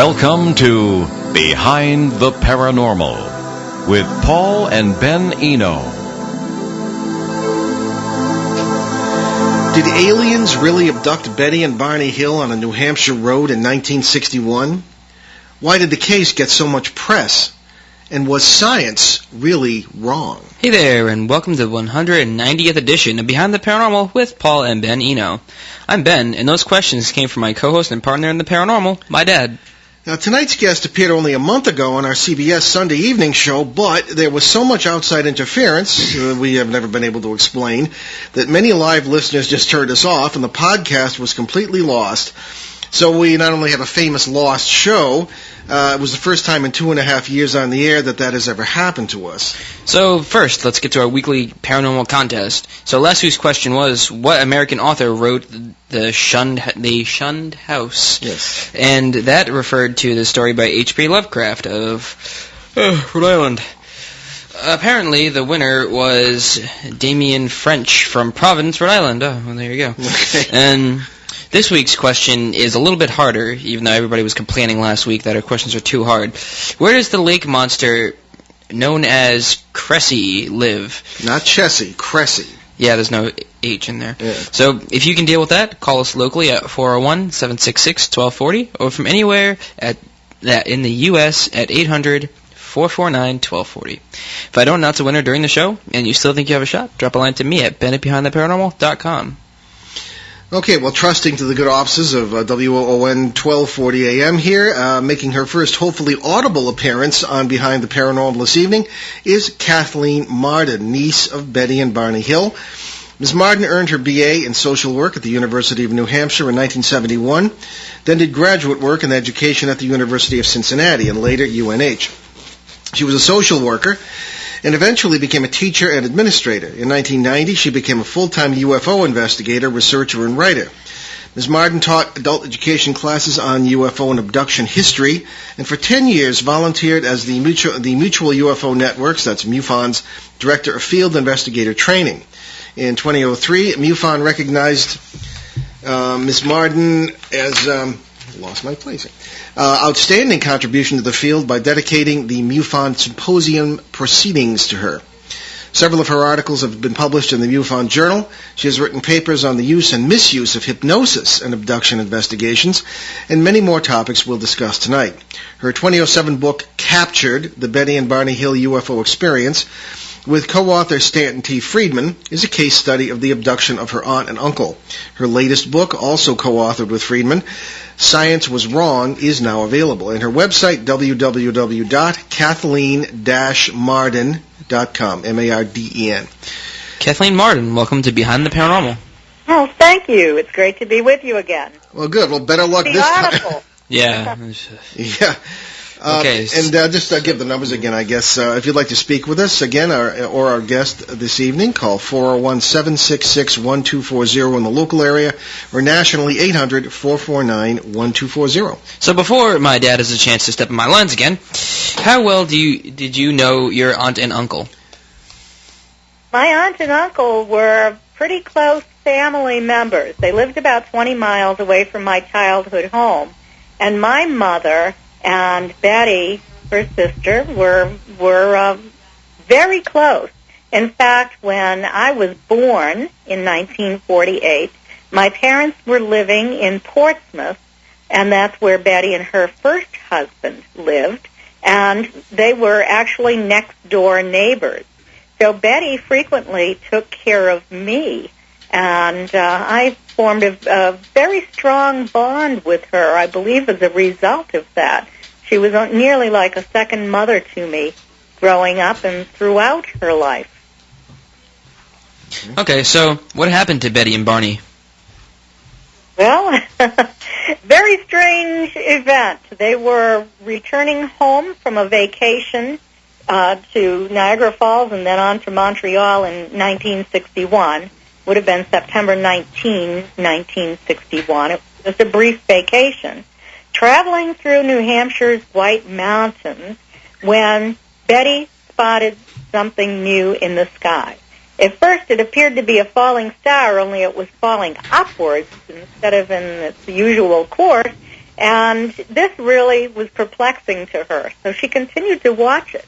Welcome to Behind the Paranormal with Paul and Ben Eno. Did aliens really abduct Betty and Barney Hill on a New Hampshire road in 1961? Why did the case get so much press? And was science really wrong? Hey there, and welcome to the 190th edition of Behind the Paranormal with Paul and Ben Eno. I'm Ben, and those questions came from my co-host and partner in the paranormal, my dad. Now, tonight's guest appeared only a month ago on our CBS Sunday evening show, but there was so much outside interference we have never been able to explain that many live listeners just turned us off, and the podcast was completely lost. So we not only have a famous lost show, it was the first time in 2.5 years on the air that has ever happened to us. So first, let's get to our weekly paranormal contest. So last week's question was, what American author wrote The Shunned House? Yes. And that referred to the story by H.P. Lovecraft of Rhode Island. Apparently, the winner was Damien French from Providence, Rhode Island. Oh, well, there you go. Okay. And this week's question is a little bit harder, even though everybody was complaining last week that our questions are too hard. Where does the lake monster known as Cressy live? Not Chessie, Cressy. Yeah, there's no H in there. Yeah. So if you can deal with that, call us locally at 401-766-1240 or from anywhere in the U.S. at 800-449-1240. If I don't announce a winner during the show and you still think you have a shot, drop a line to me at bennettbehindtheparanormal.com. Okay, well, trusting to the good offices of WOON 1240 AM here, making her first hopefully audible appearance on Behind the Paranormal this evening is Kathleen Marden, niece of Betty and Barney Hill. Ms. Marden earned her B.A. in social work at the University of New Hampshire in 1971, then did graduate work in education at the University of Cincinnati and later UNH. She was a social worker and eventually became a teacher and administrator. In 1990, she became a full-time UFO investigator, researcher, and writer. Ms. Marden taught adult education classes on UFO and abduction history, and for 10 years volunteered as the Mutual UFO Networks, that's MUFON's, Director of Field Investigator Training. In 2003, MUFON recognized Ms. Marden as... lost my place. Outstanding contribution to the field by dedicating the MUFON Symposium proceedings to her. Several of her articles have been published in the MUFON Journal. She has written papers on the use and misuse of hypnosis and abduction investigations, and many more topics we'll discuss tonight. Her 2007 book, Captured, The Betty and Barney Hill UFO Experience, with co-author Stanton T. Friedman, is a case study of the abduction of her aunt and uncle. Her latest book, also co-authored with Friedman, Science Was Wrong, is now available. And her website, www.kathleen-marden.com, M-A-R-D-E-N. Kathleen Marden, welcome to Behind the Paranormal. Oh, thank you. It's great to be with you again. Well, good. Well, better luck this time. Yeah. Yeah. Okay. And just give the numbers again, I guess. If you'd like to speak with us again, or our guest this evening, call 401-766-1240 in the local area, or nationally 800-449-1240. So before my dad has a chance to step in my lines again, how well did you know your aunt and uncle? My aunt and uncle were pretty close family members. They lived about 20 miles away from my childhood home. And my mother and Betty, her sister, were very close. In fact, when I was born in 1948, my parents were living in Portsmouth, and that's where Betty and her first husband lived, and they were actually next-door neighbors. So Betty frequently took care of me, and I formed a very strong bond with her, I believe, as a result of that. She was nearly like a second mother to me growing up and throughout her life. Okay, so what happened to Betty and Barney? Well, very strange event. They were returning home from a vacation to Niagara Falls and then on to Montreal in 1961. Would have been September 19, 1961. It was a brief vacation. Traveling through New Hampshire's White Mountains when Betty spotted something new in the sky. At first, it appeared to be a falling star, only it was falling upwards instead of in its usual course, And this really was perplexing to her, so she continued to watch it.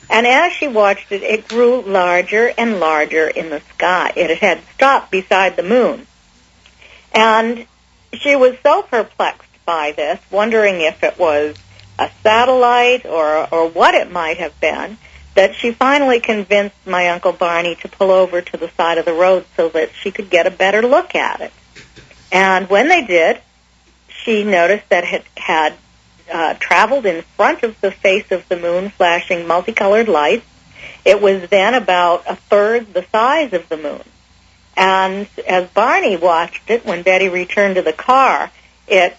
And as she watched it, it grew larger and larger in the sky. It had stopped beside the moon. And she was so perplexed by this, wondering if it was a satellite or what it might have been, that she finally convinced my Uncle Barney to pull over to the side of the road so that she could get a better look at it. And when they did, she noticed that it had traveled in front of the face of the moon, flashing multicolored lights. It was then about a third the size of the moon. And as Barney watched it, when Betty returned to the car, it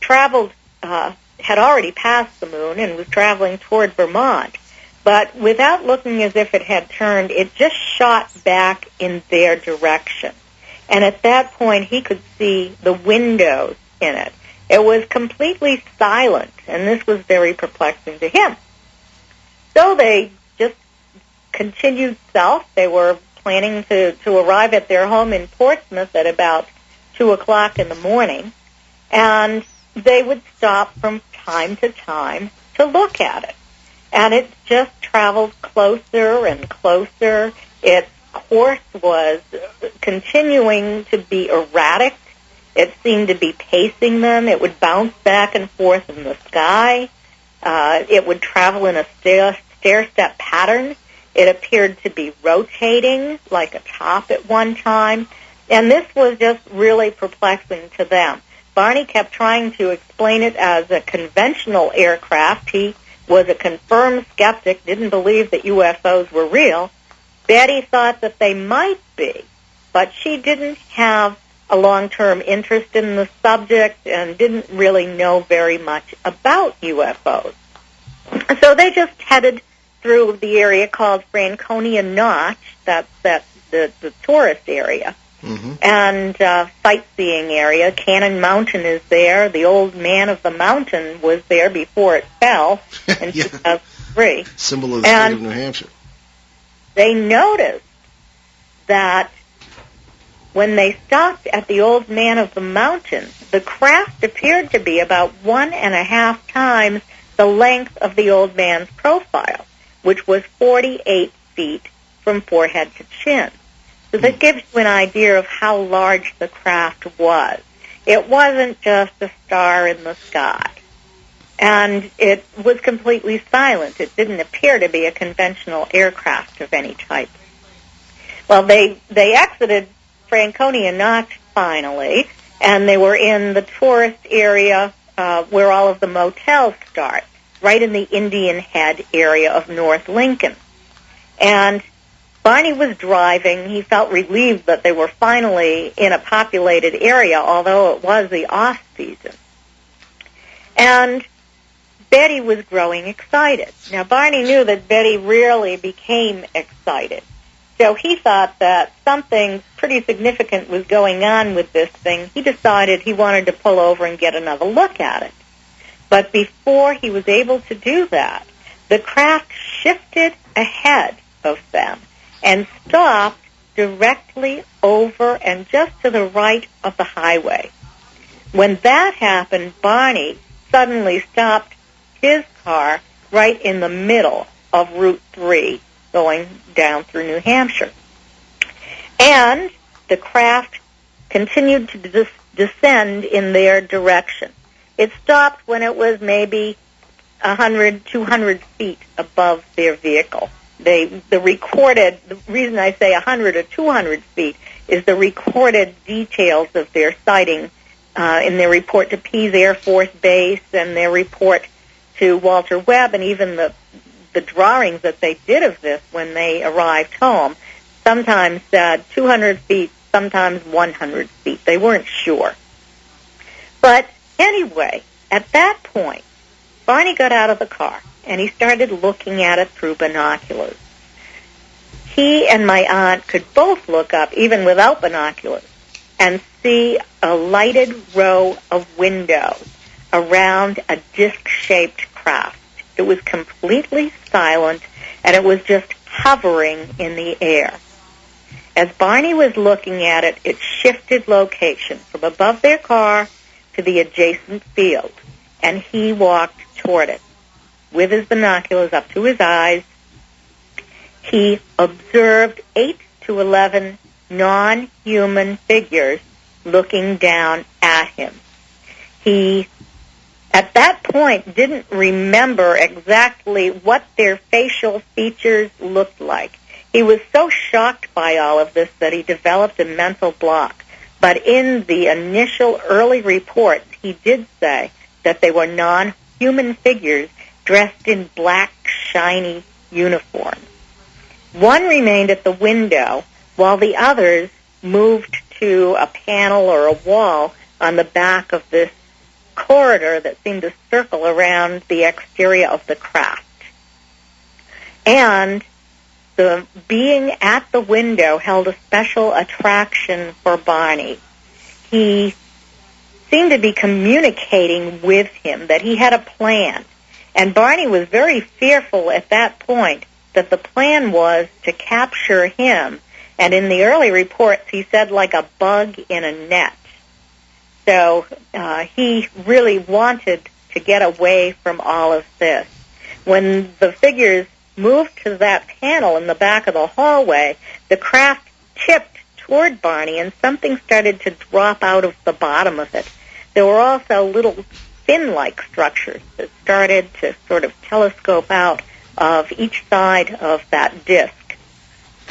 traveled, had already passed the moon and was traveling toward Vermont. But without looking as if it had turned, it just shot back in their direction. And at that point, he could see the windows in it. It was completely silent, and this was very perplexing to him. So they just continued south. They were planning to arrive at their home in Portsmouth at about 2 o'clock in the morning, and they would stop from time to time to look at it. And it just traveled closer and closer. Its course was continuing to be erratic. It seemed to be pacing them. It would bounce back and forth in the sky. It would travel in a stair-step pattern. It appeared to be rotating like a top at one time. And this was just really perplexing to them. Barney kept trying to explain it as a conventional aircraft. He was a confirmed skeptic, didn't believe that UFOs were real. Betty thought that they might be, but she didn't have a long-term interest in the subject and didn't really know very much about UFOs. So they just headed through the area called Franconia Notch, that's the tourist area, and sightseeing area. Cannon Mountain is there. The old man of the mountain was there before it fell in 2003. Symbol of the state of New Hampshire. They noticed that when they stopped at the old man of the mountain, the craft appeared to be about 1.5 times the length of the old man's profile, which was 48 feet from forehead to chin. So that gives you an idea of how large the craft was. It wasn't just a star in the sky. And it was completely silent. It didn't appear to be a conventional aircraft of any type. Well, they exited Franconia Notch finally, and they were in the tourist area where all of the motels start, right in the Indian Head area of North Lincoln. And Barney was driving. He felt relieved that they were finally in a populated area, although it was the off-season. And Betty was growing excited. Now, Barney knew that Betty rarely became excited. So he thought that something pretty significant was going on with this thing. He decided he wanted to pull over and get another look at it. But before he was able to do that, the craft shifted ahead of them and stopped directly over and just to the right of the highway. When that happened, Barney suddenly stopped his car right in the middle of Route 3 going down through New Hampshire. And the craft continued to descend in their direction. It stopped when it was maybe 100, 200 feet above their vehicle. The reason I say 100 or 200 feet is the recorded details of their sighting in their report to Pease Air Force Base and their report to Walter Webb, and even the drawings that they did of this when they arrived home sometimes said 200 feet, sometimes 100 feet. They weren't sure. But anyway, at that point, Barney got out of the car, and he started looking at it through binoculars. He and my aunt could both look up, even without binoculars, and see a lighted row of windows around a disc-shaped craft. It was completely silent, and it was just hovering in the air. As Barney was looking at it, it shifted location from above their car, to the adjacent field, and he walked toward it. With his binoculars up to his eyes, he observed 8 to 11 non-human figures looking down at him. He, at that point, didn't remember exactly what their facial features looked like. He was so shocked by all of this that he developed a mental block. But in the initial early reports, he did say that they were non-human figures dressed in black, shiny uniforms. One remained at the window, while the others moved to a panel or a wall on the back of this corridor that seemed to circle around the exterior of the craft. And the being at the window held a special attraction for Barney. He seemed to be communicating with him, that he had a plan. And Barney was very fearful at that point that the plan was to capture him. And in the early reports, he said like a bug in a net. So he really wanted to get away from all of this. When the figures moved to that panel in the back of the hallway, the craft tipped toward Barney, and something started to drop out of the bottom of it. There were also little fin-like structures that started to sort of telescope out of each side of that disc.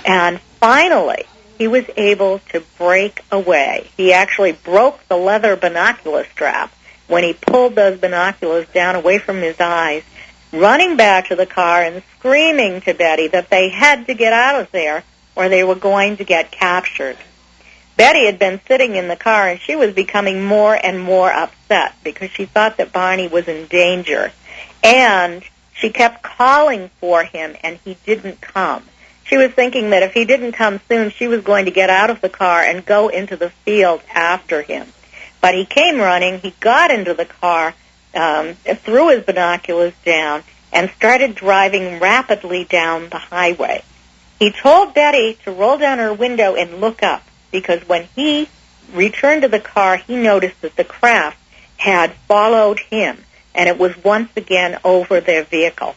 And finally, he was able to break away. He actually broke the leather binocular strap when he pulled those binoculars down away from his eyes, running back to the car and screaming to Betty that they had to get out of there or they were going to get captured. Betty had been sitting in the car, and she was becoming more and more upset because she thought that Barney was in danger. And she kept calling for him, and he didn't come. She was thinking that if he didn't come soon, she was going to get out of the car and go into the field after him. But he came running, he got into the car, threw his binoculars down, and started driving rapidly down the highway. He told Betty to roll down her window and look up, because when he returned to the car, he noticed that the craft had followed him, and it was once again over their vehicle.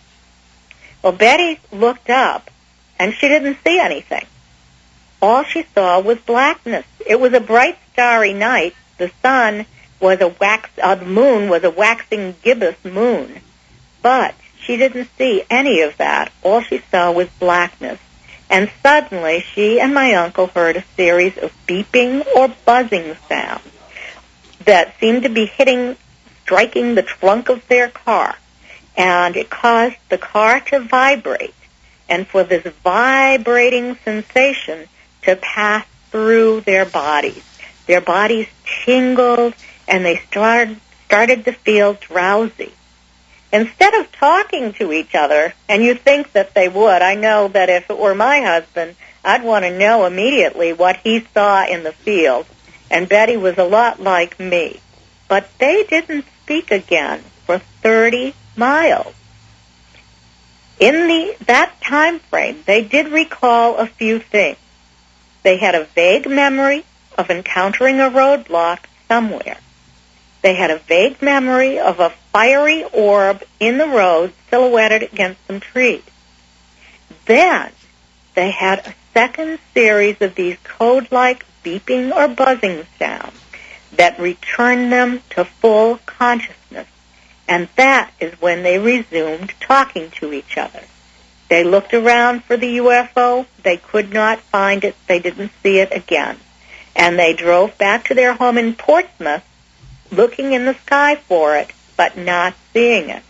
Well, Betty looked up, and she didn't see anything. All she saw was blackness. It was a bright, starry night. The sun was the moon was a waxing gibbous moon. But she didn't see any of that. All she saw was blackness. And suddenly, she and my uncle heard a series of beeping or buzzing sounds that seemed to be striking the trunk of their car. And it caused the car to vibrate, and for this vibrating sensation to pass through their bodies. Their bodies tingled, and they started to feel drowsy. Instead of talking to each other, and you think that they would, I know that if it were my husband, I'd want to know immediately what he saw in the field, and Betty was a lot like me. But they didn't speak again for 30 miles. In that time frame, they did recall a few things. They had a vague memory of encountering a roadblock somewhere. They had a vague memory of a fiery orb in the road silhouetted against some trees. Then they had a second series of these code-like beeping or buzzing sounds that returned them to full consciousness. And that is when they resumed talking to each other. They looked around for the UFO. They could not find it. They didn't see it again. And they drove back to their home in Portsmouth, looking in the sky for it, but not seeing it.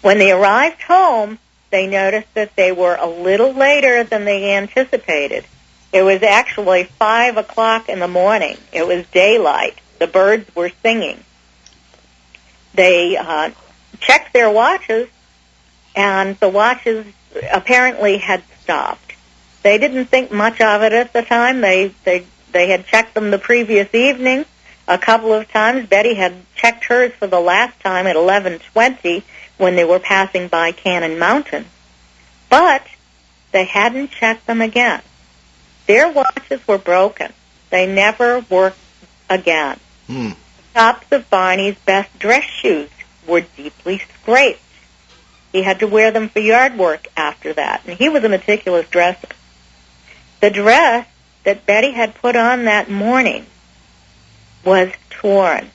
When they arrived home, they noticed that they were a little later than they anticipated. It was actually 5 o'clock in the morning. It was daylight. The birds were singing. They checked their watches, and the watches apparently had stopped. They didn't think much of it at the time. They had checked them the previous evening a couple of times. Betty had checked hers for the last time at 11:20 when they were passing by Cannon Mountain. But they hadn't checked them again. Their watches were broken. They never worked again. tops of Barney's best dress shoes were deeply scraped. He had to wear them for yard work after that, and he was a meticulous dresser. The dress that Betty had put on that morning was torn,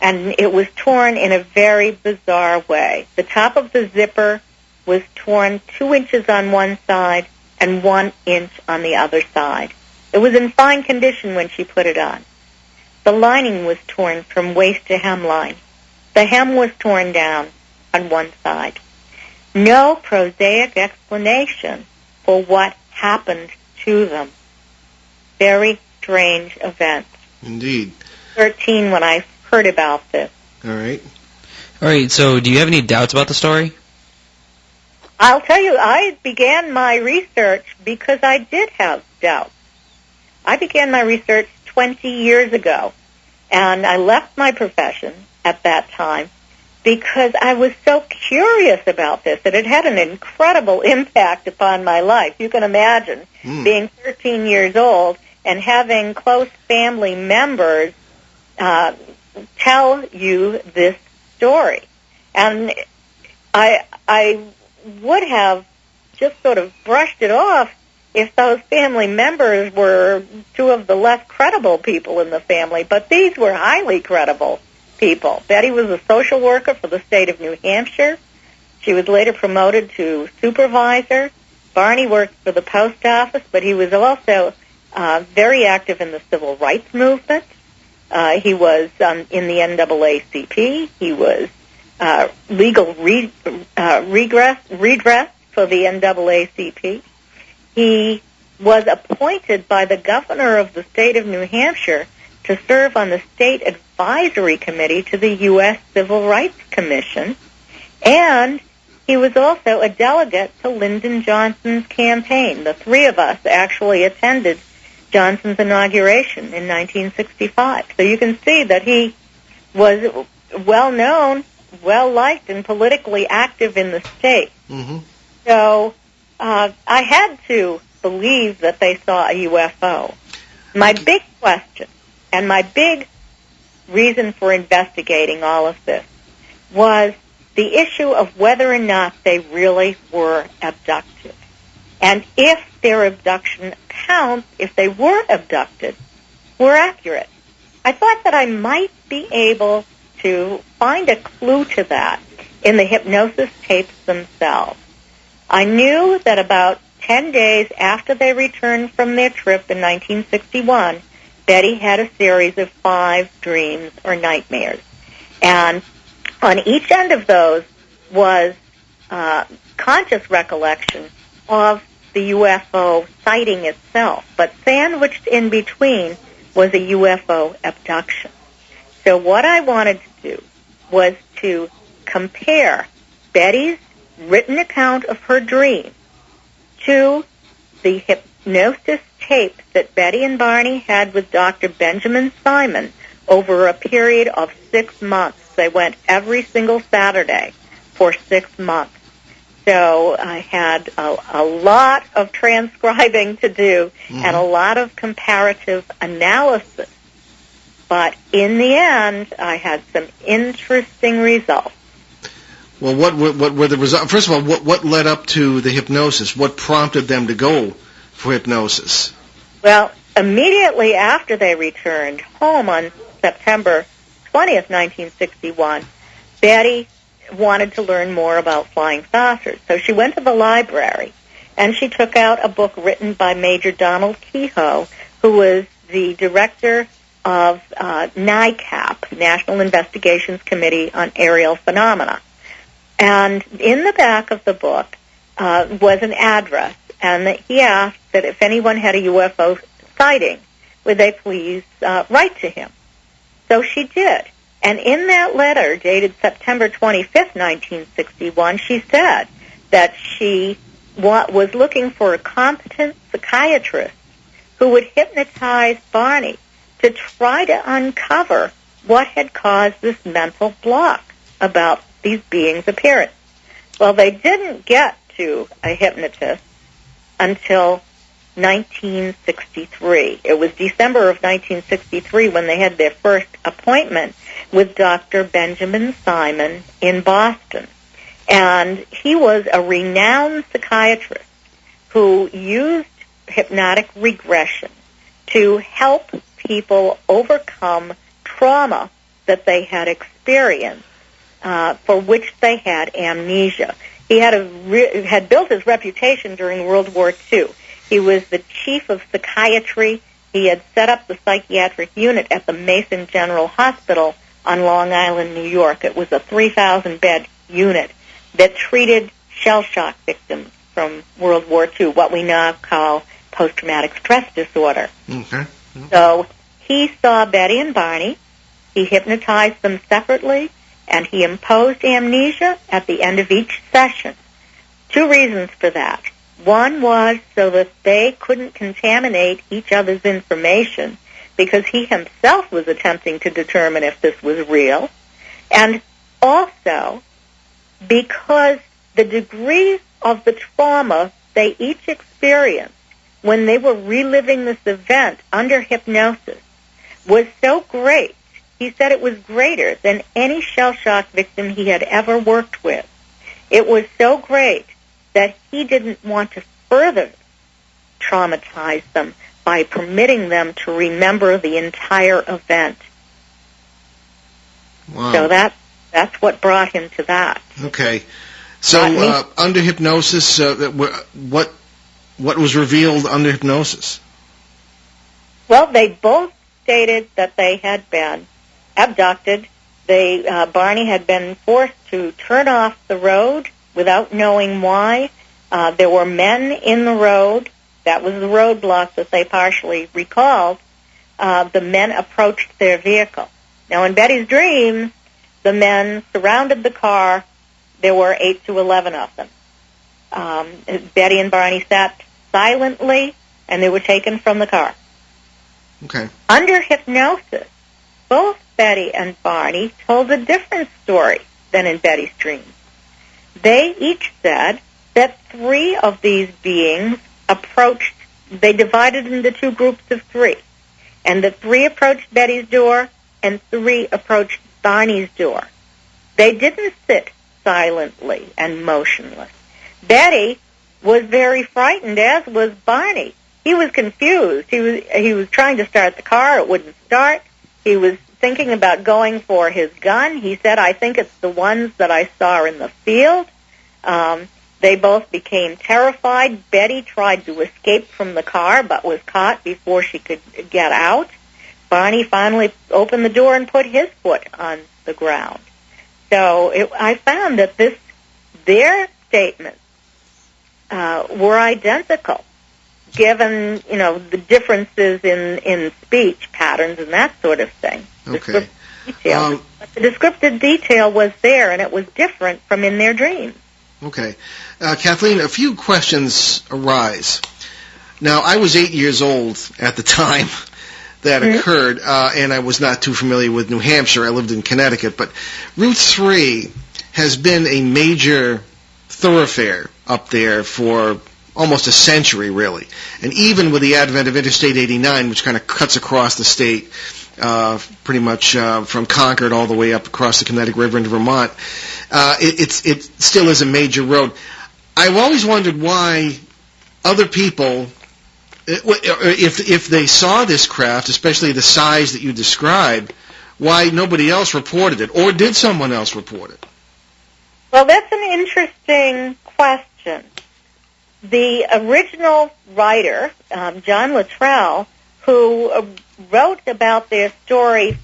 and it was torn in a very bizarre way. The top of the zipper was torn 2 inches on one side and 1 inch on the other side. It was in fine condition when she put it on. The lining was torn from waist to hemline. The hem was torn down on one side. No prosaic explanation for what happened to them. Very strange event. Indeed. 13 when I heard about this. All right. All right, so do you have any doubts about the story? I'll tell you, I began my research because I did have doubts. I began my research 20 years ago, and I left my profession at that time because I was so curious about this that it had an incredible impact upon my life. You can imagine being 13 years old and having close family members tell you this story. And I would have just sort of brushed it off if those family members were two of the less credible people in the family, but these were highly credible people. Betty was a social worker for the state of New Hampshire. She was later promoted to supervisor. Barney worked for the post office, but he was also very active in the civil rights movement. He was in the NAACP. He was legal redress for the NAACP. He was appointed by the governor of the state of New Hampshire to serve on the state advisory committee to the U.S. Civil Rights Commission, and he was also a delegate to Lyndon Johnson's campaign. The three of us actually attended Johnson's inauguration in 1965. So you can see that he was well-known, well-liked, and politically active in the state. Mm-hmm. So I had to believe that they saw a UFO. My big question and my big reason for investigating all of this was the issue of whether or not they really were abducted. And if their abduction accounts, if they were abducted, were accurate. I thought that I might be able to find a clue to that in the hypnosis tapes themselves. I knew that about 10 days after they returned from their trip in 1961, Betty had a series of 5 dreams or nightmares. And on each end of those was conscious recollection of the UFO sighting itself. But sandwiched in between was a UFO abduction. So what I wanted to do was to compare Betty's written account of her dream to the hypnosis tape that Betty and Barney had with Dr. Benjamin Simon over a period of 6 months. They went every single Saturday for 6 months. So I had a lot of transcribing to do and a lot of comparative analysis. But in the end, I had some interesting results. Well, what were the results? First of all, what led up to the hypnosis? What prompted them to go for hypnosis? Well, immediately after they returned home on September 20th, 1961, Betty wanted to learn more about flying saucers. So she went to the library, and she took out a book written by Major Donald Kehoe, who was the director of NICAP, National Investigations Committee on Aerial Phenomena. And in the back of the book was an address, and he asked that if anyone had a UFO sighting, would they please write to him. So she did. And in that letter, dated September 25th, 1961, she said that she was looking for a competent psychiatrist who would hypnotize Barney to try to uncover what had caused this mental block about these beings' appearance. Well, they didn't get to a hypnotist until 1963. It was December of 1963 when they had their first appointment with Dr. Benjamin Simon in Boston. And he was a renowned psychiatrist who used hypnotic regression to help people overcome trauma that they had experienced, for which they had amnesia. He had built his reputation during World War II. He was the chief of psychiatry. He had set up the psychiatric unit at the Mason General Hospital on Long Island, New York. It was a 3,000-bed unit that treated shell shock victims from World War II, what we now call post-traumatic stress disorder. Okay. So he saw Betty and Barney. He hypnotized them separately, and he imposed amnesia at the end of each session. Two reasons for that. One was so that they couldn't contaminate each other's information, because he himself was attempting to determine if this was real, and also because the degree of the trauma they each experienced when they were reliving this event under hypnosis was so great. He said it was greater than any shell shock victim he had ever worked with. It was so great that he didn't want to further traumatize them by permitting them to remember the entire event. Wow. So that's what brought him to that. Okay. So under hypnosis, what was revealed under hypnosis? Well, they both stated that they had been abducted. Barney had been forced to turn off the road without knowing why. There were men in the road. That was the roadblock that they partially recalled. The men approached their vehicle. Now, in Betty's dreams, the men surrounded the car. There were 8 to 11 of them. Betty and Barney sat silently, and they were taken from the car. Okay. Under hypnosis, both Betty and Barney told a different story than in Betty's dreams. They each said that 3 of these beings approached, they divided into 2 groups of 3, and the 3 approached Betty's door and 3 approached Barney's door. They didn't sit silently and motionless. Betty was very frightened, as was Barney. He was confused. He was trying to start the car. It wouldn't start. He was thinking about going for his gun. He said, I think it's the ones that I saw in the field. They both became terrified. Betty tried to escape from the car but was caught before she could get out. Barney finally opened the door and put his foot on the ground. So I found that their statements were identical, given, the differences in speech patterns and that sort of thing. Okay. But the descriptive detail was there, and it was different from in their dreams. Okay. Kathleen, a few questions arise. Now, I was 8 years old at the time that occurred, and I was not too familiar with New Hampshire. I lived in Connecticut. But Route 3 has been a major thoroughfare up there for almost a century, really. And even with the advent of Interstate 89, which kind of cuts across the state, pretty much from Concord all the way up across the Connecticut River into Vermont, it still is a major road. I've always wondered why other people, if they saw this craft, especially the size that you described, why nobody else reported it, or did someone else report it? Well, that's an interesting question. The original writer, John Luttrell, who wrote about their story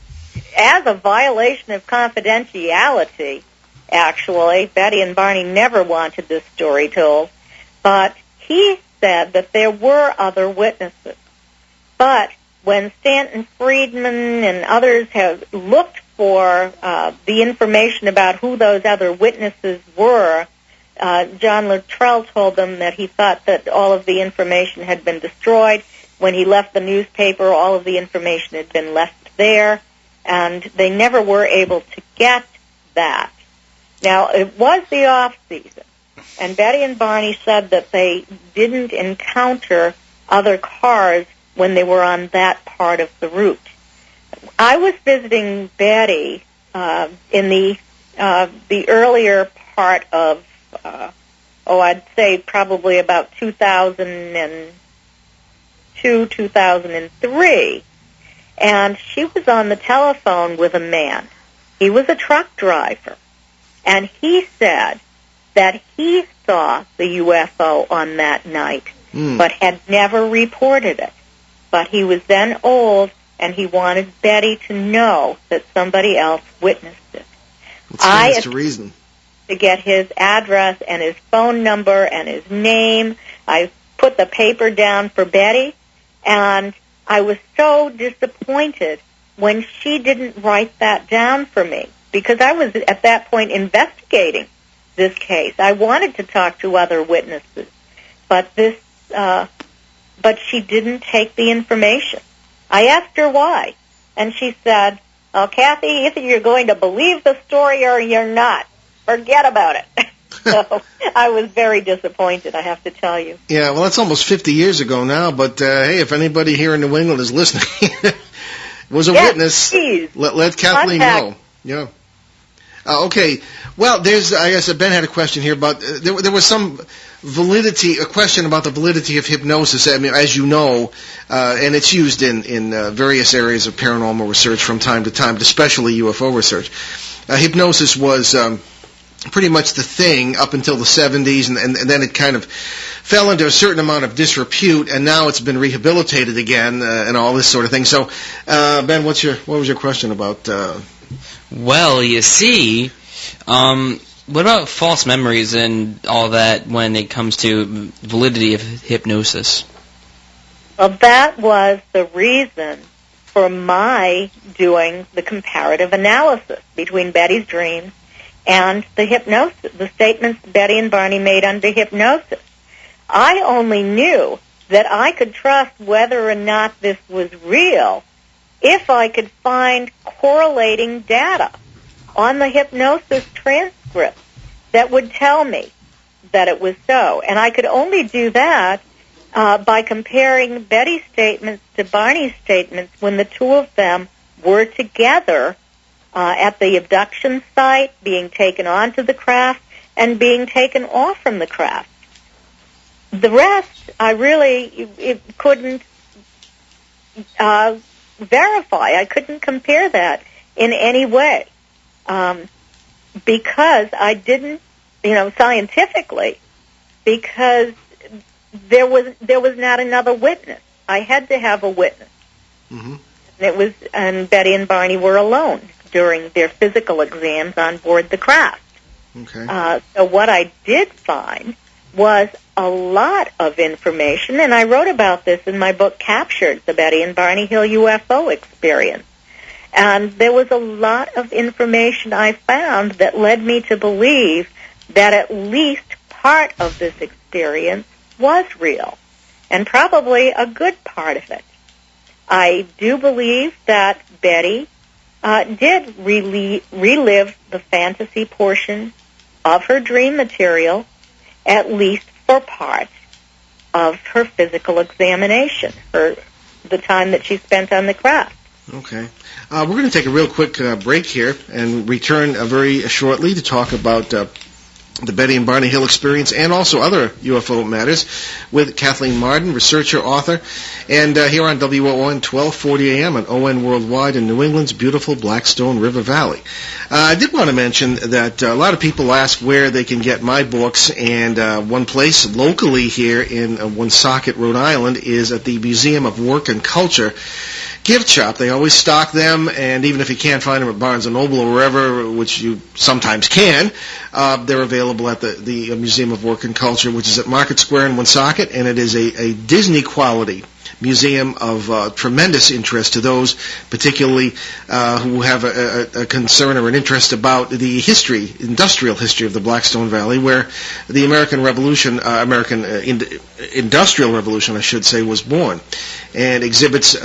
as a violation of confidentiality, actually. Betty and Barney never wanted this story told, but he said that there were other witnesses. But when Stanton Friedman and others have looked for the information about who those other witnesses were, John Luttrell told them that he thought that all of the information had been destroyed. When he left the newspaper, all of the information had been left there, and they never were able to get that. Now, it was the off-season, and Betty and Barney said that they didn't encounter other cars when they were on that part of the route. I was visiting Betty in the earlier part of, I'd say probably about 2002, 2003, and she was on the telephone with a man. He was a truck driver, and he said that he saw the UFO on that night, but had never reported it. But he was then old, and he wanted Betty to know that somebody else witnessed it. Stands to reason. To get his address and his phone number and his name. I put the paper down for Betty, and I was so disappointed when she didn't write that down for me, because I was at that point investigating this case. I wanted to talk to other witnesses, but she didn't take the information. I asked her why, and she said, "Oh, Kathy, either you're going to believe the story or you're not. Forget about it." So I was very disappointed, I have to tell you. Yeah, well, that's almost 50 years ago now, but hey, if anybody here in New England is listening, was a witness, please. Let Kathleen know. Yeah. Okay. Well, I guess Ben had a question here about, there was some a question about the validity of hypnosis. I mean, as you know, and it's used in various areas of paranormal research from time to time, especially UFO research. Hypnosis was pretty much the thing up until the 70s, and then it kind of fell into a certain amount of disrepute, and now it's been rehabilitated again, and all this sort of thing. So, Ben, what was your question about? Well, you see, what about false memories and all that when it comes to validity of hypnosis? Well, that was the reason for my doing the comparative analysis between Betty's dreams and the hypnosis, the statements Betty and Barney made under hypnosis. I only knew that I could trust whether or not this was real if I could find correlating data on the hypnosis transcript that would tell me that it was so. And I could only do that by comparing Betty's statements to Barney's statements when the two of them were together at the abduction site, being taken onto the craft and being taken off from the craft. The rest, I really couldn't verify. I couldn't compare that in any way because I didn't, scientifically, because there was not another witness. I had to have a witness. Mm-hmm. And Betty and Barney were alone during their physical exams on board the craft. Okay. So what I did find was a lot of information, and I wrote about this in my book, Captured, the Betty and Barney Hill UFO Experience. And there was a lot of information I found that led me to believe that at least part of this experience was real, and probably a good part of it. I do believe that Betty did relive the fantasy portion of her dream material, at least for part of her physical examination, the time that she spent on the craft. Okay. We're going to take a real quick break here and return very shortly to talk about the Betty and Barney Hill experience and also other UFO matters with Kathleen Marden, researcher, author, and here on WON 1240 AM on ON Worldwide in New England's beautiful Blackstone River Valley. I did want to mention that a lot of people ask where they can get my books, and one place locally here in Woonsocket, Rhode Island, is at the Museum of Work and Culture gift shop. They always stock them, and even if you can't find them at Barnes & Noble or wherever, which you sometimes can, they're available at the Museum of Work and Culture, which is at Market Square in Woonsocket, and it is a Disney-quality museum of tremendous interest to those particularly who have a concern or an interest about the industrial history of the Blackstone Valley, where the American Industrial Revolution, I should say, was born, and exhibits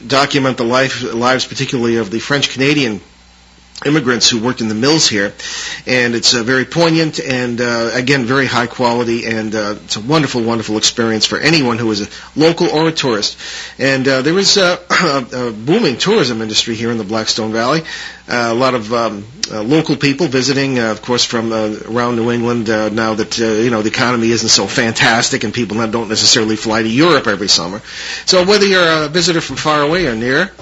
document the lives particularly of the French-Canadian immigrants who worked in the mills here, and it's very poignant and again very high quality, and it's a wonderful, wonderful experience for anyone who is a local or a tourist. And there is a booming tourism industry here in the Blackstone Valley. A lot of local people visiting, of course, from around New England. Now that the economy isn't so fantastic, and people don't necessarily fly to Europe every summer. So whether you're a visitor from far away or near,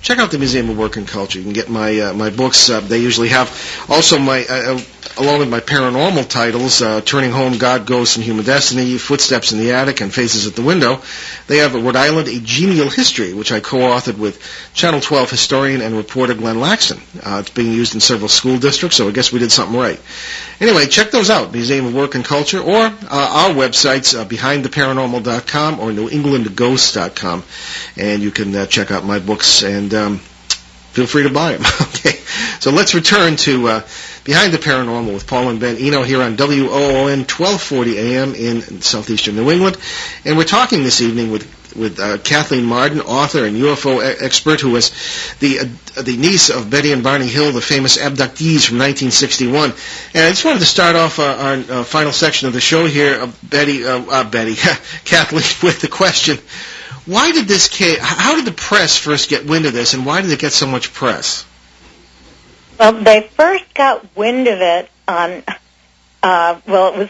check out the Museum of Work and Culture. You can get my books. They usually have also along with my paranormal titles, Turning Home, God, Ghosts, and Human Destiny, Footsteps in the Attic, and Faces at the Window. They have Rhode Island, A Genial History, which I co-authored with Channel 12 historian and reporter Glenn Laxton. It's being used in several school districts, so I guess we did something right. Anyway, check those out, Museum of Work and Culture, or our websites, BehindTheParanormal.com or NewEnglandGhosts.com, and you can check out my books and feel free to buy them. Okay, so let's return to Behind the Paranormal with Paul and Ben Eno here on WOON 1240 AM in southeastern New England, and we're talking this evening with Kathleen Marden, author and UFO expert, who was the niece of Betty and Barney Hill, the famous abductees from 1961. And I just wanted to start off our final section of the show here, Kathleen, with the question: why did this case? How did the press first get wind of this, and why did it get so much press? Well, they first got wind of it on. It was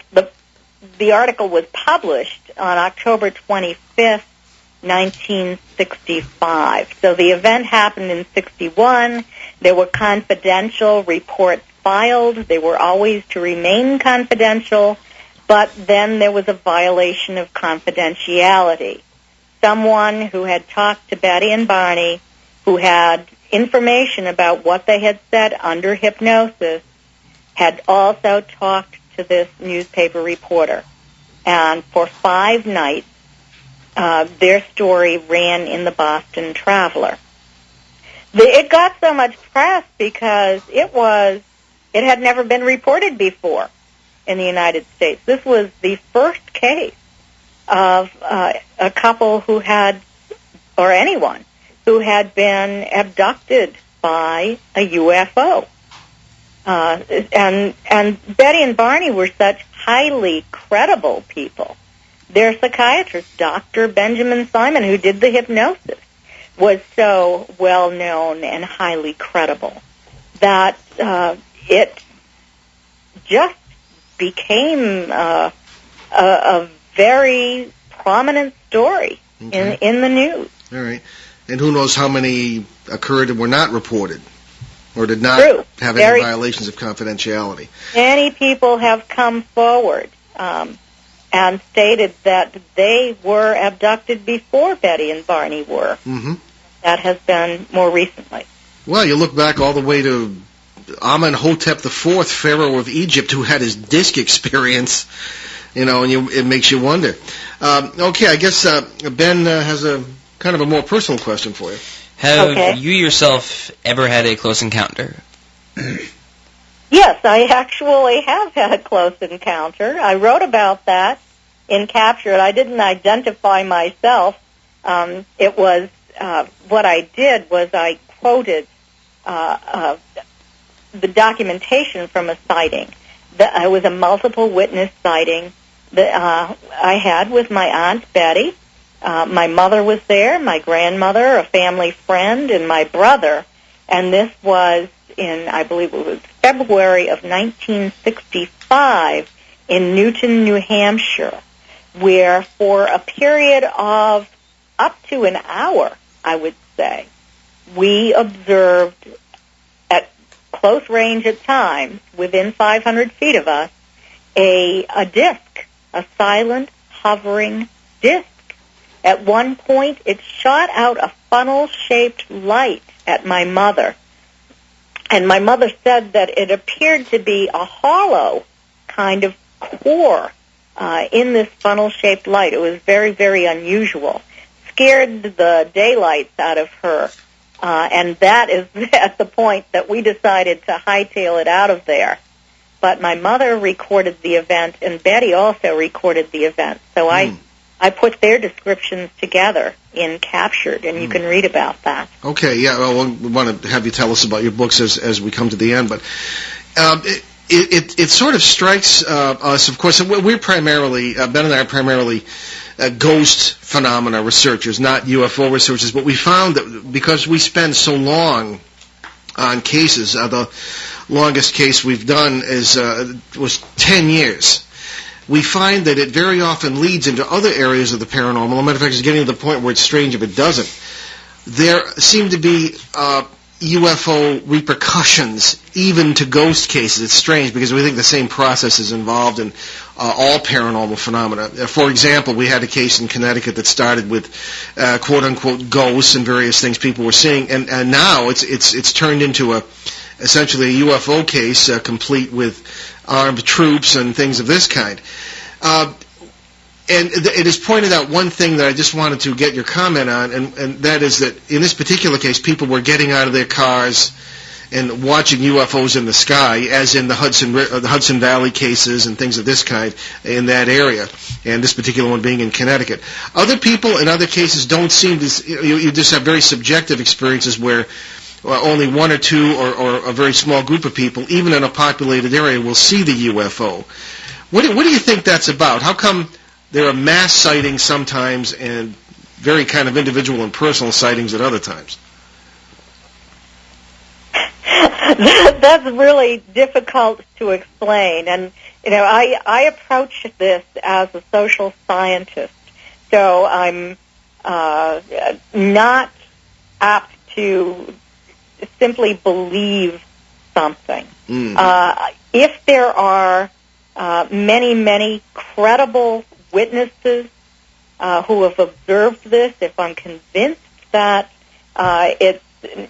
the article was published on October 25th, 1965. So the event happened in 61. There were confidential reports filed. They were always to remain confidential, but then there was a violation of confidentiality. Someone who had talked to Betty and Barney, who had information about what they had said under hypnosis, had also talked to this newspaper reporter. And for 5 nights, their story ran in the Boston Traveler. It got so much press because it had never been reported before in the United States. This was the first case of a couple who had, or anyone, who had been abducted by a UFO. And Betty and Barney were such highly credible people. Their psychiatrist, Dr. Benjamin Simon, who did the hypnosis, was so well known and highly credible that it just became a very prominent story in the news. All right. And who knows how many occurred and were not reported or did not have any violations of confidentiality. Many people have come forward and stated that they were abducted before Betty and Barney were. Mm-hmm. That has been more recently. Well, you look back all the way to Amenhotep IV, Pharaoh of Egypt, who had his disc experience, and it makes you wonder. Okay, I guess Ben has a kind of a more personal question for you. Have you yourself ever had a close encounter? Yes, I actually have had a close encounter. I wrote about that in Capture. I didn't identify myself. It was what I did was I quoted the documentation from a sighting. It was a multiple witness sighting that I had with my Aunt Betty. My mother was there, my grandmother, a family friend, and my brother. And this was in, I believe it was February of 1965 in Newton, New Hampshire, where for a period of up to an hour, I would say, we observed at close range at times, within 500 feet of us, a disc, a silent, hovering disc. At one point, it shot out a funnel-shaped light at my mother. And my mother said that it appeared to be a hollow kind of core in this funnel-shaped light. It was very, very unusual. Scared the daylights out of her. And that is at the point that we decided to hightail it out of there. But my mother recorded the event, and Betty also recorded the event. So I I put their descriptions together in Captured, and you can read about that. Okay, yeah, well, we want to have you tell us about your books as we come to the end, but it sort of strikes us, of course, we're primarily, Ben and I are primarily ghost phenomena researchers, not UFO researchers, but we found that because we spend so long on cases, the longest case we've done was 10 years. We find that it very often leads into other areas of the paranormal. As a matter of fact, it's getting to the point where it's strange if it doesn't. There seem to be UFO repercussions even to ghost cases. It's strange because we think the same process is involved in all paranormal phenomena. For example, we had a case in Connecticut that started with quote-unquote ghosts and various things people were seeing, and now it's turned into essentially a UFO case complete with armed troops and things of this kind. And it is pointed out one thing that I just wanted to get your comment on, and that is that in this particular case, people were getting out of their cars and watching UFOs in the sky, as in the Hudson Valley cases and things of this kind in that area, and this particular one being in Connecticut. Other people in other cases don't seem to, you just have very subjective experiences where only one or two or a very small group of people, even in a populated area, will see the UFO. What do you think that's about? How come there are mass sightings sometimes and very kind of individual and personal sightings at other times? That's really difficult to explain. And, I approach this as a social scientist. So I'm not apt to simply believe something. If there are many, many credible witnesses who have observed this, if I'm convinced that it's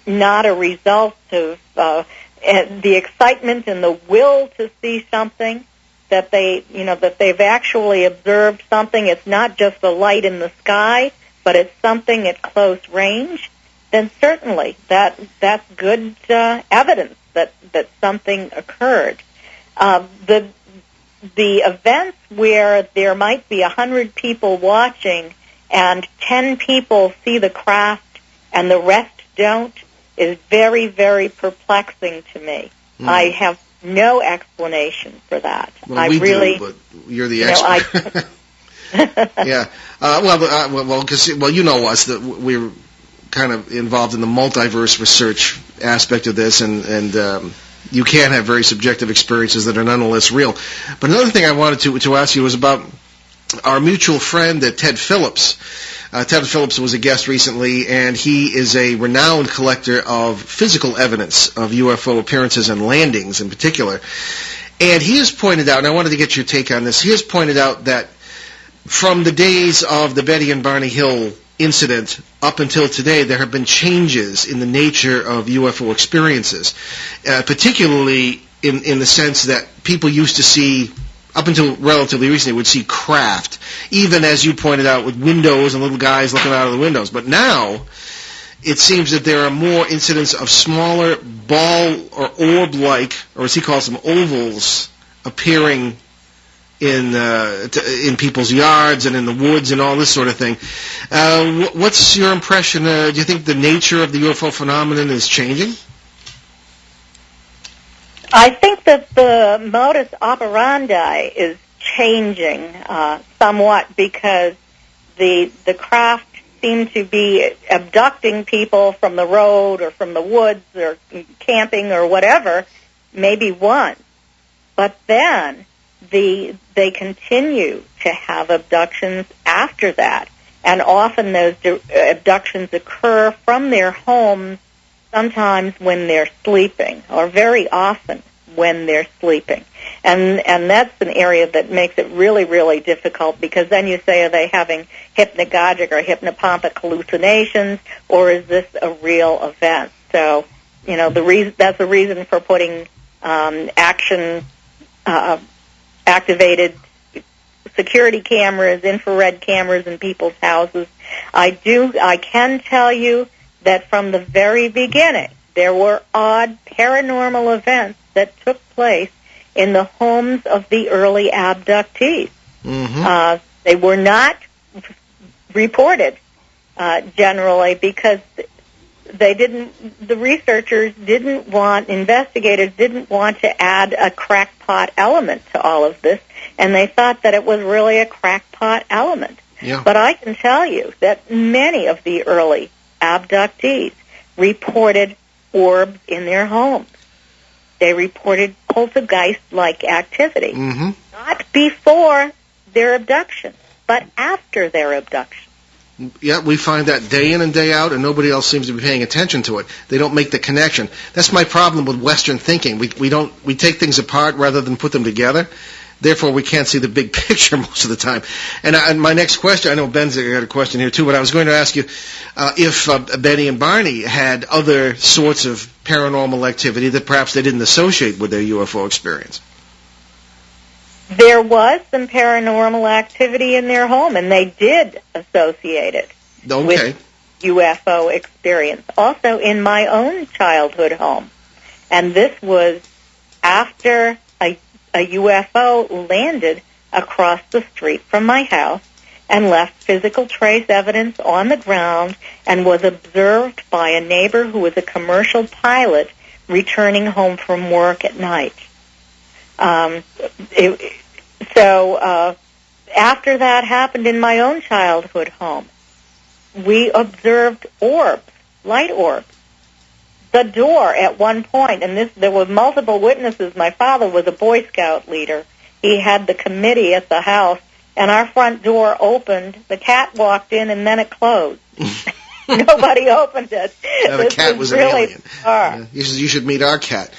not a result of the excitement and the will to see something, that they've actually observed something, it's not just a light in the sky, but it's something at close range, then certainly that's good evidence that something occurred. The events where there might be 100 people watching and 10 people see the craft and the rest don't is very, very perplexing to me. I have no explanation for that. Well, we do, but you're the expert. Yeah. Well, you know us, that we're kind of involved in the multiverse research aspect of this, and you can have very subjective experiences that are nonetheless real. But another thing I wanted to ask you was about our mutual friend, Ted Phillips. Ted Phillips was a guest recently, and he is a renowned collector of physical evidence of UFO appearances and landings in particular. And he has pointed out, and I wanted to get your take on this, he has pointed out that from the days of the Betty and Barney Hill incident up until today, there have been changes in the nature of UFO experiences, particularly in the sense that people used to see, up until relatively recently, would see craft, even as you pointed out, with windows and little guys looking out of the windows. But now, it seems that there are more incidents of smaller ball or orb-like, or as he calls them, ovals, appearing in people's yards and in the woods and all this sort of thing. What's your impression? Do you think the nature of the UFO phenomenon is changing? I think that the modus operandi is changing somewhat because the craft seem to be abducting people from the road or from the woods or camping or whatever, maybe once. But then they continue to have abductions after that. And often those abductions occur from their homes, sometimes when they're sleeping, or very often when they're sleeping. And that's an area that makes it really, really difficult, because then you say, are they having hypnagogic or hypnopompic hallucinations, or is this a real event? So, that's the reason for putting activated security cameras, infrared cameras in people's houses. I can tell you that from the very beginning, there were odd paranormal events that took place in the homes of the early abductees. Mm-hmm. They were not reported generally, because the researchers investigators didn't want to add a crackpot element to all of this, and they thought that it was really a crackpot element. Yeah. But I can tell you that many of the early abductees reported orbs in their homes. They reported poltergeist-like activity, not before their abduction, but after their abduction. Yeah, we find that day in and day out, and nobody else seems to be paying attention to it. They don't make the connection. That's my problem with Western thinking. We take things apart rather than put them together. Therefore, we can't see the big picture most of the time. And my next question, I know Ben's got a question here too, but I was going to ask you if Betty and Barney had other sorts of paranormal activity that perhaps they didn't associate with their UFO experience. There was some paranormal activity in their home, and they did associate it with UFO experience. Also in my own childhood home. And this was after a UFO landed across the street from my house and left physical trace evidence on the ground and was observed by a neighbor who was a commercial pilot returning home from work at night. So after that happened in my own childhood home, we observed orbs, light orbs. The door at one point, and there were multiple witnesses. My father was a Boy Scout leader. He had the committee at the house, and our front door opened. The cat walked in, and then it closed. Nobody opened it. Yeah, the cat was really an alien. You should meet our cat.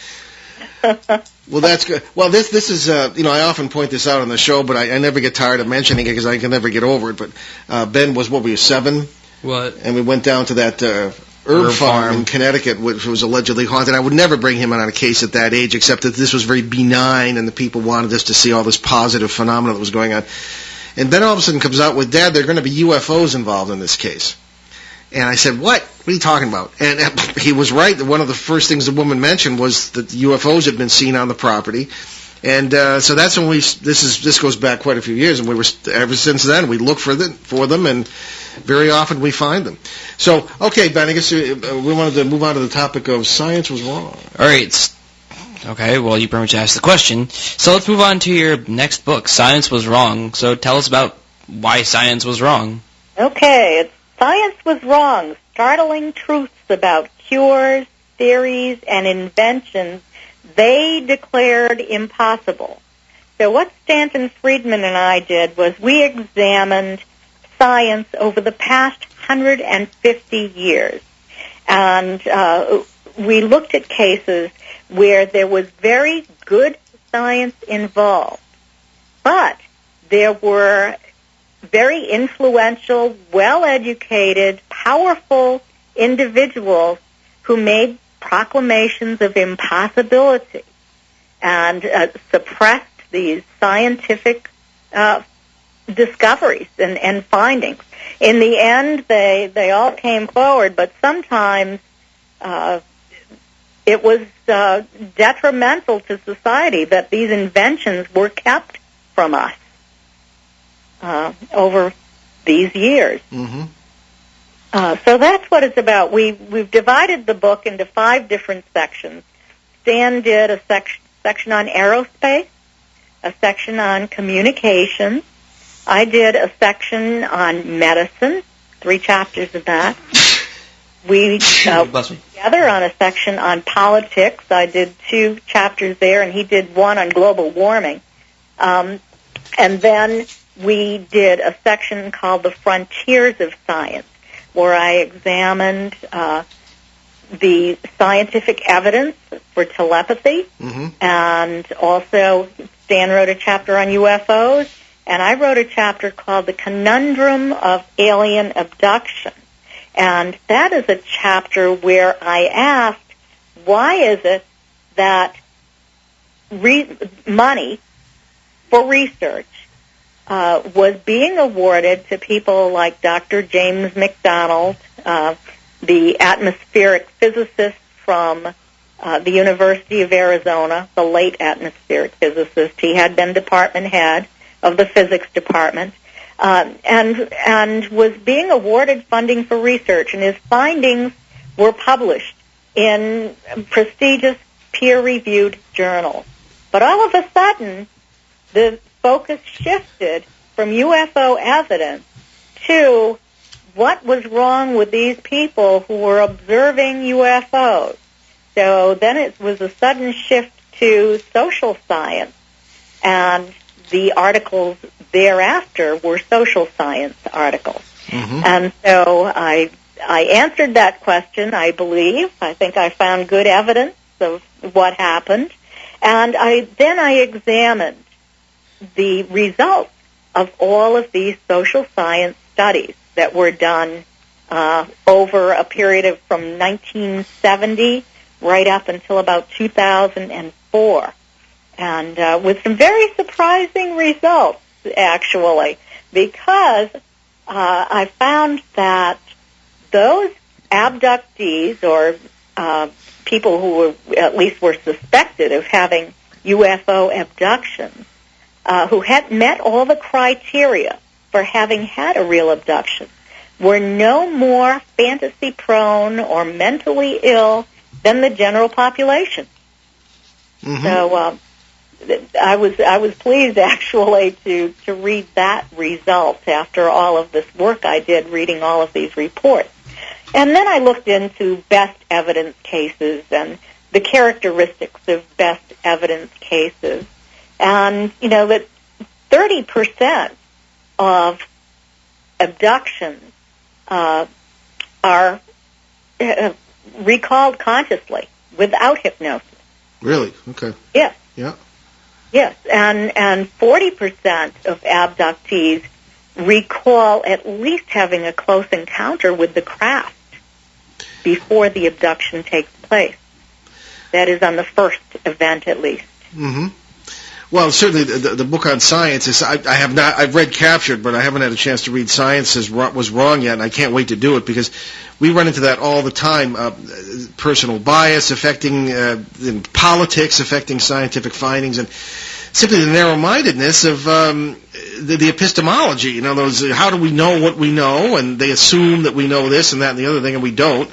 Well, that's good. Well, this is, I often point this out on the show, but I never get tired of mentioning it because I can never get over it. But Ben was, 7? What? And we went down to that herb farm in Connecticut, which was allegedly haunted. I would never bring him in on a case at that age, except that this was very benign, and the people wanted us to see all this positive phenomena that was going on. And Ben all of a sudden comes out with, Dad, there are going to be UFOs involved in this case. And I said, what? What are you talking about? And he was right. One of the first things the woman mentioned was that the UFOs had been seen on the property. And so that's when this goes back quite a few years, and ever since then we look for them, and very often we find them. So, okay, Ben, I guess we wanted to move on to the topic of science was wrong. All right. Okay, well, you pretty much asked the question. So let's move on to your next book, Science Was Wrong. So tell us about why science was wrong. Okay, Science Was Wrong, startling truths about cures, theories, and inventions they declared impossible. So what Stanton Friedman and I did was we examined science over the past 150 years. And we looked at cases where there was very good science involved, but there were very influential, well-educated, powerful individuals who made proclamations of impossibility and suppressed these scientific discoveries and findings. In the end, they all came forward, but sometimes it was detrimental to society that these inventions were kept from us over these years. Mm-hmm. So that's what it's about. We've divided the book into 5 different sections. Stan did a section on aerospace, a section on communications. I did a section on medicine, 3 chapters of that. We worked together on a section on politics. I did 2 chapters there, and he did 1 on global warming. And then we did a section called The Frontiers of Science, where I examined the scientific evidence for telepathy, and also Stan wrote a chapter on UFOs, and I wrote a chapter called The Conundrum of Alien Abduction. And that is a chapter where I asked, why is it that money for research was being awarded to people like Dr. James McDonald, the atmospheric physicist from the University of Arizona, the late atmospheric physicist. He had been department head of the physics department. and was being awarded funding for research, and his findings were published in prestigious peer-reviewed journals. But all of a sudden, the focus shifted from UFO evidence to what was wrong with these people who were observing UFOs. So then it was a sudden shift to social science, and the articles thereafter were social science articles. Mm-hmm. And so I answered that question, I believe. I think I found good evidence of what happened. And then I examined the results of all of these social science studies that were done over a period of from 1970 right up until about 2004. And with some very surprising results, actually, because I found that those abductees, or people who were, at least were suspected of having UFO abductions, who had met all the criteria for having had a real abduction, were no more fantasy-prone or mentally ill than the general population. Mm-hmm. So I was pleased, actually, to read that result after all of this work I did reading all of these reports. And then I looked into best evidence cases and the characteristics of best evidence cases. And, you know, that 30% of abductions are recalled consciously without hypnosis. Really? Okay. Yes. Yeah. Yes, and 40% of abductees recall at least having a close encounter with the craft before the abduction takes place. That is on the first event, at least. Mm-hmm. Well, certainly the book on science is. I've read Captured, but I haven't had a chance to read Science Was Wrong yet, and I can't wait to do it because we run into that all the time. Personal bias affecting politics, affecting scientific findings, and simply the narrow-mindedness of the epistemology. You know, those how do we know what we know, and they assume that we know this and that and the other thing, and we don't.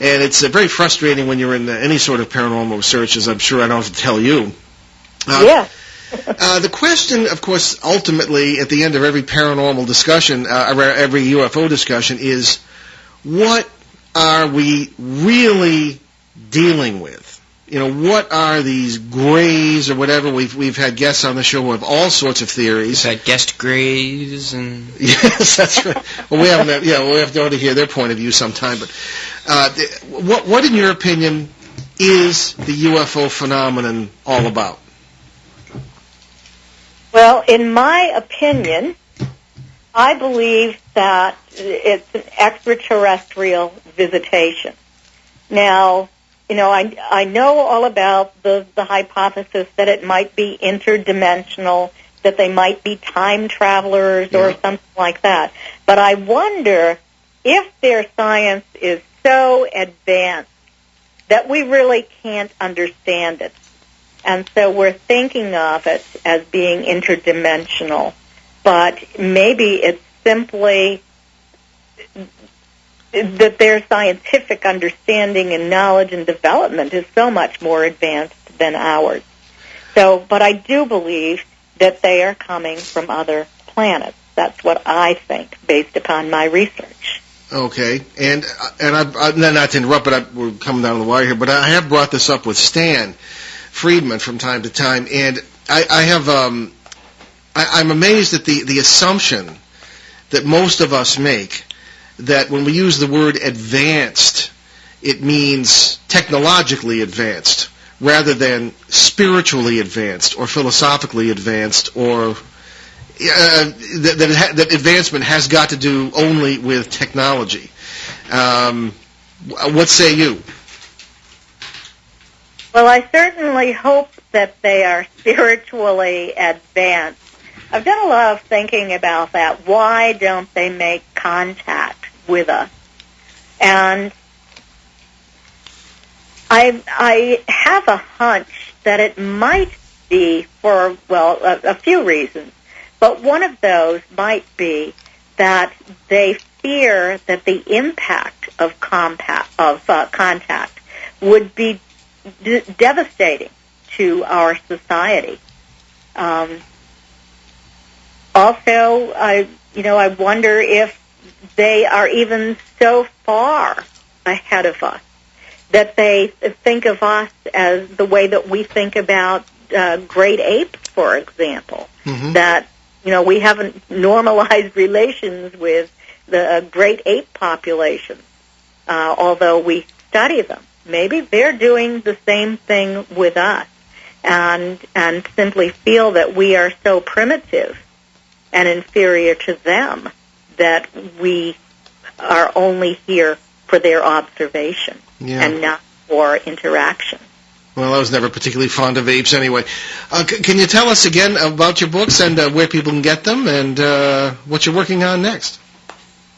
And it's very frustrating when you're in any sort of paranormal research, as I'm sure I don't have to tell you. Yeah. The question, of course, ultimately, at the end of every paranormal discussion, every UFO discussion, is what are we really dealing with? You know, what are these grays or whatever? We've had guests on the show who have all sorts of theories. We've had guest grays and... Yes, that's right. Well, we have to hear their point of view sometime. But what, in your opinion, is the UFO phenomenon all about? Well, in my opinion, I believe that it's an extraterrestrial visitation. Now, you know, I know all about the hypothesis that it might be interdimensional, that they might be time travelers or something like that. But I wonder if their science is so advanced that we really can't understand it. And so we're thinking of it as being interdimensional, but maybe it's simply that their scientific understanding and knowledge and development is so much more advanced than ours. So, but I do believe that they are coming from other planets. That's what I think, based upon my research. Okay, and I'm not to interrupt, but we're coming down the wire here, but I have brought this up with Stan Friedman from time to time, and I'm amazed at the assumption that most of us make that when we use the word advanced, it means technologically advanced rather than spiritually advanced or philosophically advanced, or that advancement has got to do only with technology. What say you? Well, I certainly hope that they are spiritually advanced. I've done a lot of thinking about that. Why don't they make contact with us? And I have a hunch that it might be for, well, a few reasons. But one of those might be that they fear that the impact of contact would be devastating to our society. Also, I wonder if they are even so far ahead of us that they think of us as the way that we think about great apes, for example. Mm-hmm. That, we haven't normalized relations with the great ape population, although we study them. Maybe they're doing the same thing with us and simply feel that we are so primitive and inferior to them that we are only here for their observation and not for interaction. Well, I was never particularly fond of apes anyway. Can you tell us again about your books and where people can get them and what you're working on next?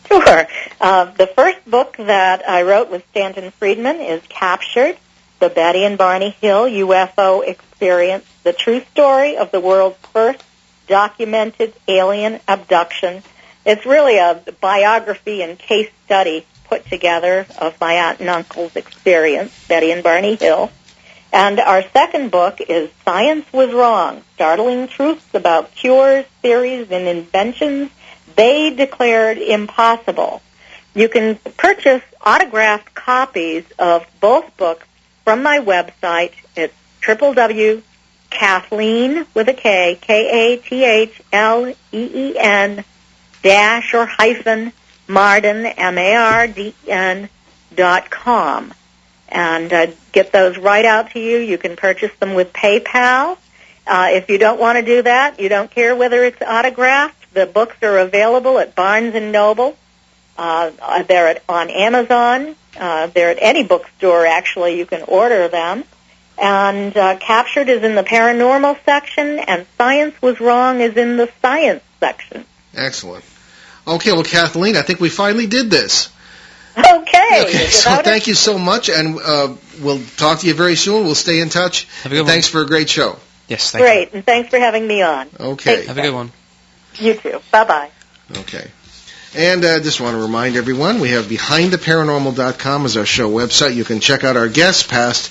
Sure. The first book that I wrote with Stanton Friedman is Captured, the Betty and Barney Hill UFO Experience, the true story of the world's first documented alien abduction. It's really a biography and case study put together of my aunt and uncle's experience, Betty and Barney Hill. And our second book is Science Was Wrong, Startling Truths About Cures, Theories, and Inventions They Declared Impossible. You can purchase autographed copies of both books from my website. It's www.Kathleen, with a K, Kathleen, dash or hyphen, Marden, Marden.com. And get those right out to you. You can purchase them with PayPal. If you don't want to do that, you don't care whether it's autographed, the books are available at Barnes & Noble. They're on Amazon. They're at any bookstore, actually. You can order them. And Captured is in the paranormal section, and Science Was Wrong is in the science section. Excellent. Okay, well, Kathleen, I think we finally did this. Okay. So thank you so much, and we'll talk to you very soon. We'll stay in touch. Have a good one. Thanks for a great show. Yes, thank you. Great, and thanks for having me on. Okay. Have a good one. You too. Bye-bye. Okay. And I just want to remind everyone, we have BehindTheParanormal.com as our show website. You can check out our guests, past,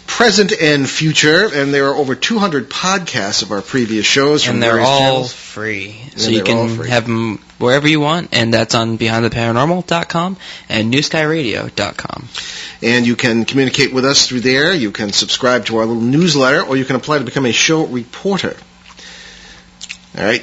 present, and future. And there are over 200 podcasts of our previous shows from various channels. And they're all free. So you can have them wherever you want, and that's on BehindTheParanormal.com and NewSkyRadio.com. And you can communicate with us through there. You can subscribe to our little newsletter, or you can apply to become a show reporter. All right.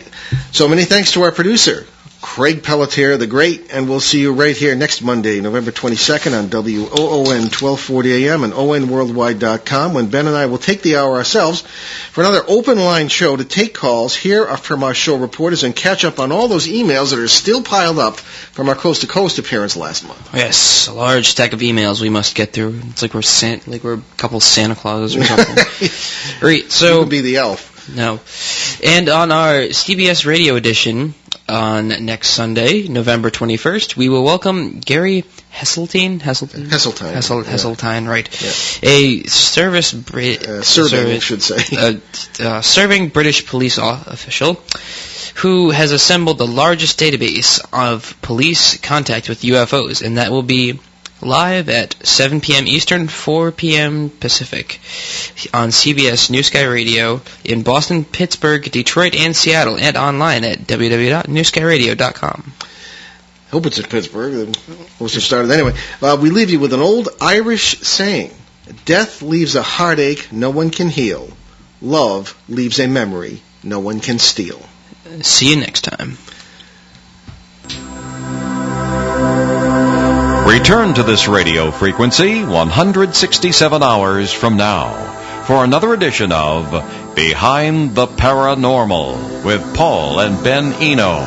So many thanks to our producer, Craig Pelletier the Great, and we'll see you right here next Monday, November 22nd on WOON 1240 AM and ONWorldwide.com, when Ben and I will take the hour ourselves for another open line show to take calls, hear from our show reporters, and catch up on all those emails that are still piled up from our Coast to Coast appearance last month. Yes, a large stack of emails we must get through. It's like we're a couple Santa Clauses or something. Right, so you would be the elf. No. And on our CBS Radio edition on next Sunday, November 21st, we will welcome Gary Heseltine, right. Yeah. A serving British police official who has assembled the largest database of police contact with UFOs, and that will be live at 7 p.m. Eastern, 4 p.m. Pacific on CBS New Sky Radio in Boston, Pittsburgh, Detroit, and Seattle, and online at www.newskyradio.com. I hope it's in Pittsburgh. We'll just start it anyway. We leave you with an old Irish saying: death leaves a heartache no one can heal. Love leaves a memory no one can steal. See you next time. Return to this radio frequency 167 hours from now for another edition of Behind the Paranormal with Paul and Ben Eno.